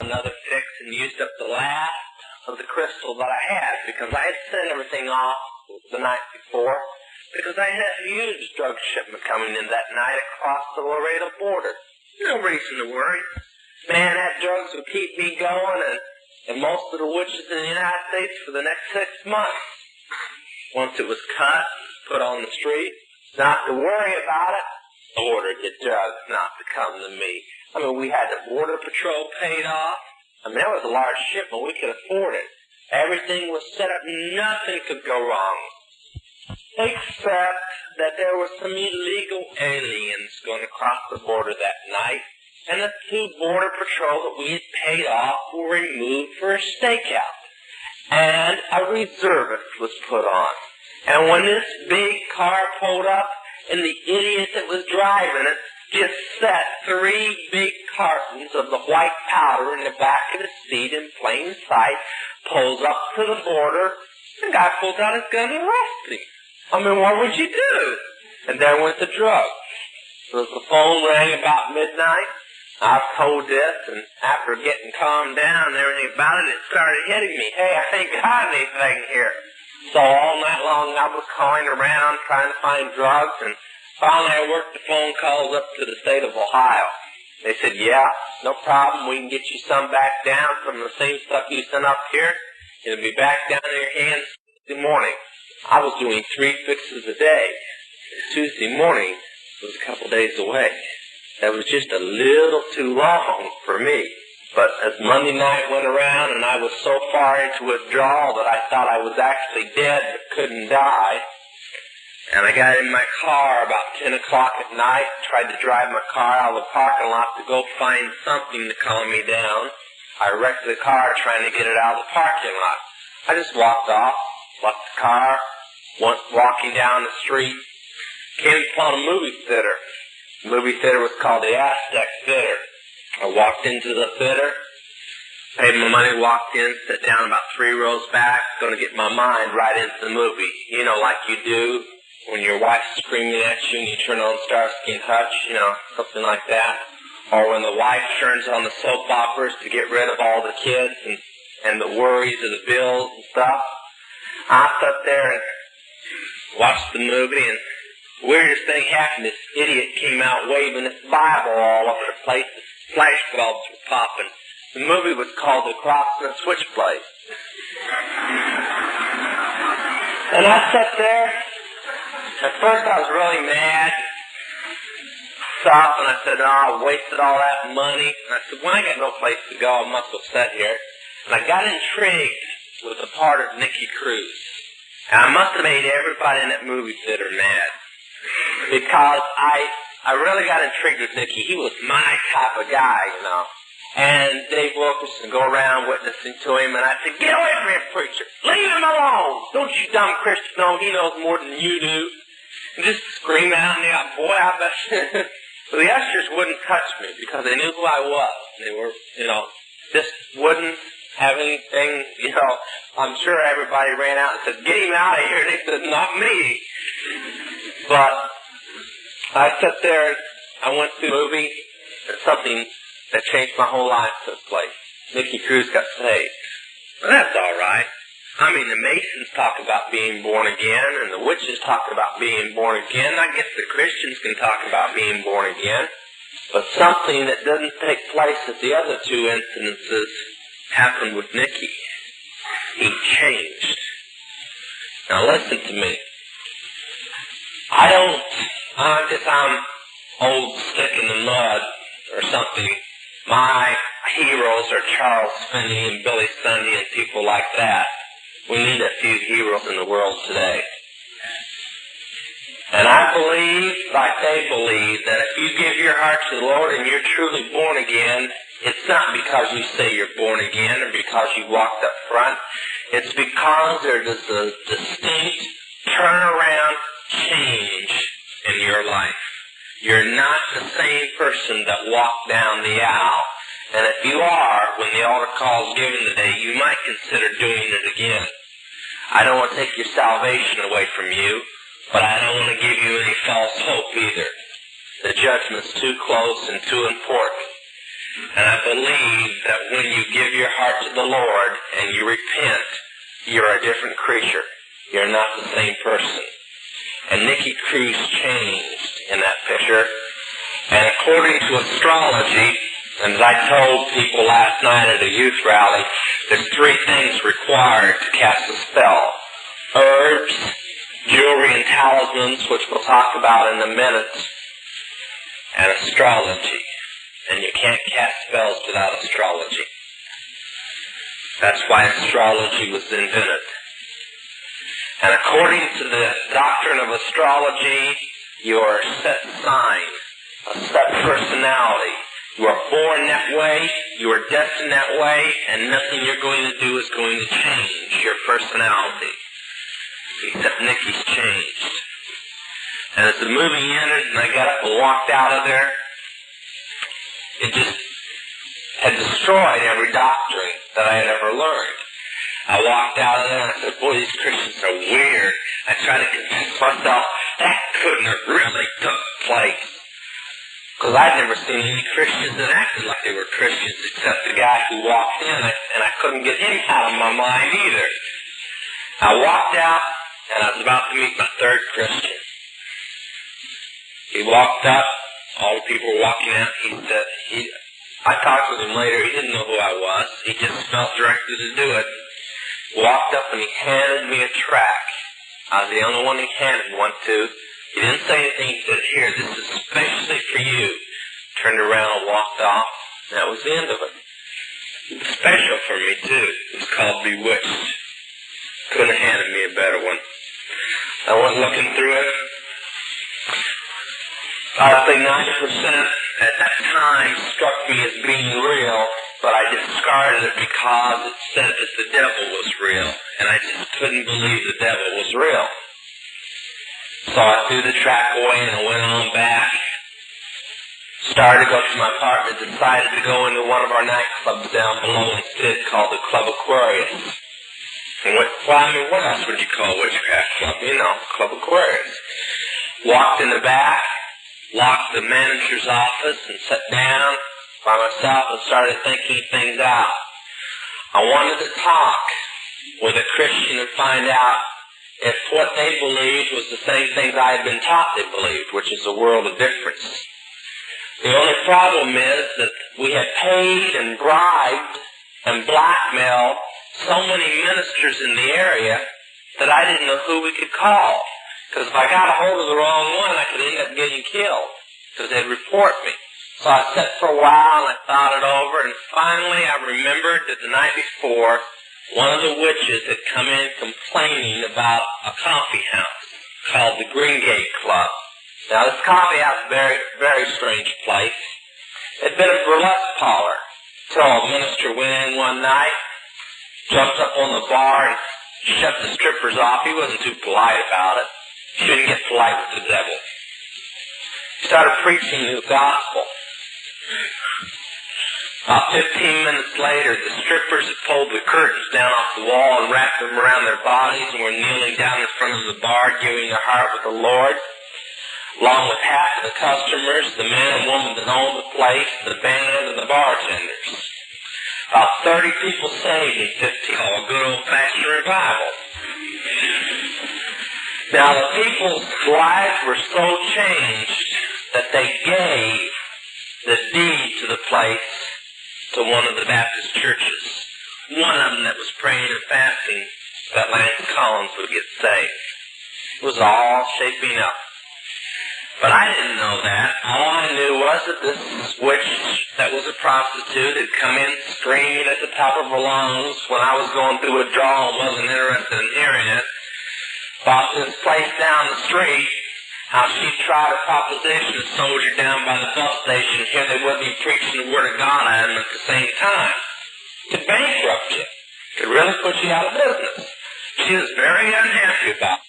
another fix and used up the last of the crystal that I had because I had sent everything off the night before because I had a huge drug shipment coming in that night across the Laredo border. No reason to worry. Man, that drugs would keep me going and most of the witches in the United States for the next 6 months. Once it was cut, put on the street, not to worry about it, ordered the drugs not to come to me. I mean, we had the Border Patrol paid off. I mean, that was a large shipment. We could afford it. Everything was set up. Nothing could go wrong. Except that there were some illegal aliens going across the border that night, and the 2 Border Patrol that we had paid off were removed for a stakeout. And a reservist was put on. And when this big car pulled up, and the idiot that was driving it just set 3 big cartons of the white powder in the back of the seat in plain sight, pulls up to the border, the guy pulls out his gun and arrests him. I mean, what would you do? And there went the drugs. So the phone rang about midnight. I told this, and after getting calmed down and everything about it, it started hitting me. Hey, I ain't got anything here. So all night long I was calling around trying to find drugs, and finally I worked the phone calls up to the state of Ohio. They said, yeah, no problem. We can get you some back down from the same stuff you sent up here. It'll be back down in your hands Tuesday morning. I was doing 3 fixes a day. Tuesday morning was a couple days away. That was just a little too long for me. But as Monday night went around and I was so far into withdrawal that I thought I was actually dead but couldn't die, and I got in my car about 10 o'clock at night, tried to drive my car out of the parking lot to go find something to calm me down. I wrecked the car trying to get it out of the parking lot. I just walked off, left the car, went walking down the street, came upon a movie theater. The movie theater was called the Aztec Theater. I walked into the theater, paid my money, walked in, sat down about 3 rows back, going to get my mind right into the movie. You know, like you do when your wife's screaming at you and you turn on Starsky and Hutch, you know, something like that. Or when the wife turns on the soap operas to get rid of all the kids and the worries of the bills and stuff. I sat there and watched the movie, and the weirdest thing happened. This idiot came out waving his Bible all over the place. The flash bulbs were popping. The movie was called The Cross and the Switchblade. And I sat there. At first I was really mad. Stopped and I said, oh, I wasted all that money. And I said, well, I got no place to go. I must have sat here. And I got intrigued with the part of Nicky Cruz. And I must have made everybody in that movie theater mad. Because I really got intrigued with Nicky. He was my type of guy, you know. And Dave Wilkerson go around witnessing to him, and I said, get away from him, preacher. Leave him alone. Don't you dumb Christians know he knows more than you do? And just scream out in the air, boy, I bet. So the ushers wouldn't touch me because they knew who I was. They were, you know, just wouldn't have anything, you know. I'm sure everybody ran out and said, get him out of here. They said, not me. But I sat there and I went through the movie, and something that changed my whole life took place. Nicky Cruz got saved. Well, that's all right. I mean, the Masons talk about being born again, and the witches talk about being born again. I guess the Christians can talk about being born again. But something that doesn't take place at the other 2 incidences happened with Nicky. He changed. Now listen to me. I'm old stick in the mud or something. My heroes are Charles Finney and Billy Sunday and people like that. We need a few heroes in the world today. And I believe, like they believe, that if you give your heart to the Lord and you're truly born again, it's not because you say you're born again or because you walked up front. It's because there's a distinct turnaround change in your life. You're not the same person that walked down the aisle. And if you are, when the altar call is given today, you might consider doing it again. I don't want to take your salvation away from you, but I don't want to give you any false hope either. The judgment's too close and too important. And I believe that when you give your heart to the Lord and you repent, you're a different creature. You're not the same person. And Nikki Cruz changed in that picture. And according to astrology, and as I told people last night at a youth rally, there's 3 things required to cast a spell. Herbs, jewelry and talismans, which we'll talk about in a minute, and astrology. And you can't cast spells without astrology. That's why astrology was invented. And according to the doctrine of astrology, you're a set sign, a set personality. You are born that way, you are destined that way, and nothing you're going to do is going to change your personality. Except Nikki's changed. And as the movie ended and I got up and walked out of there, it just had destroyed every doctrine that I had ever learned. I walked out of there and I said, boy, these Christians are weird. I tried to convince myself that couldn't have really took place. Because I'd never seen any Christians that acted like they were Christians except the guy who walked in, and I couldn't get him out of my mind either. I walked out and I was about to meet my 3rd Christian. He walked up, all the people were walking out. I talked with him later. He didn't know who I was. He just felt directed to do it. Walked up and he handed me a tract. I was the only one he handed one to. He didn't say anything. He said, here, this is especially for you. Turned around and walked off. And that was the end of it. It was special for me, too. It was called Bewitched. Couldn't have handed me a better one. I went looking through it. I'd say 90% at that time struck me as being real, but I discarded it because it said that the devil was real, and I just couldn't believe the devil was real. So I threw the track away and I went on back, started to go to my apartment, decided to go into one of our nightclubs down below instead called the Club Aquarius. And what else would you call a witchcraft club? Club Aquarius. Walked in the back, locked the manager's office and sat down by myself and started thinking things out. I wanted to talk with a Christian and find out if what they believed was the same things I had been taught they believed, which is a world of difference. The only problem is that we had paid and bribed and blackmailed so many ministers in the area that I didn't know who we could call. Because if I got a hold of the wrong one, I could end up getting killed. Because they'd report me. So I sat for a while and I thought it over. And finally I remembered that the night before, one of the witches had come in complaining about a coffee house called the Green Gate Club. Now this coffee house is a very, very strange place. It had been a burlesque parlor. Till a minister went in one night, jumped up on the bar and shut the strippers off. He wasn't too polite about it. Shouldn't get polite with the devil. He started preaching the gospel. About 15 minutes later, the strippers had pulled the curtains down off the wall and wrapped them around their bodies and were kneeling down in front of the bar, giving their heart with the Lord, along with half of the customers, the man and woman that owned the place, the band, and the bartenders. About 30 people saved and 15, a good old-fashioned revival. Now, the people's lives were so changed that they gave the deed to the place to one of the Baptist churches. One of them that was praying and fasting that Lance Collins would get saved. It was all shaping up. But I didn't know that. All I knew was that this witch that was a prostitute had come in screaming at the top of her lungs when I was going through withdrawal and wasn't interested in hearing it. About this place down the street, how she tried a proposition a soldier down by the bus station. Here they wouldn't be preaching the Word of God at him at the same time. To bankrupt you. To really put you out of business. She was very unhappy about it.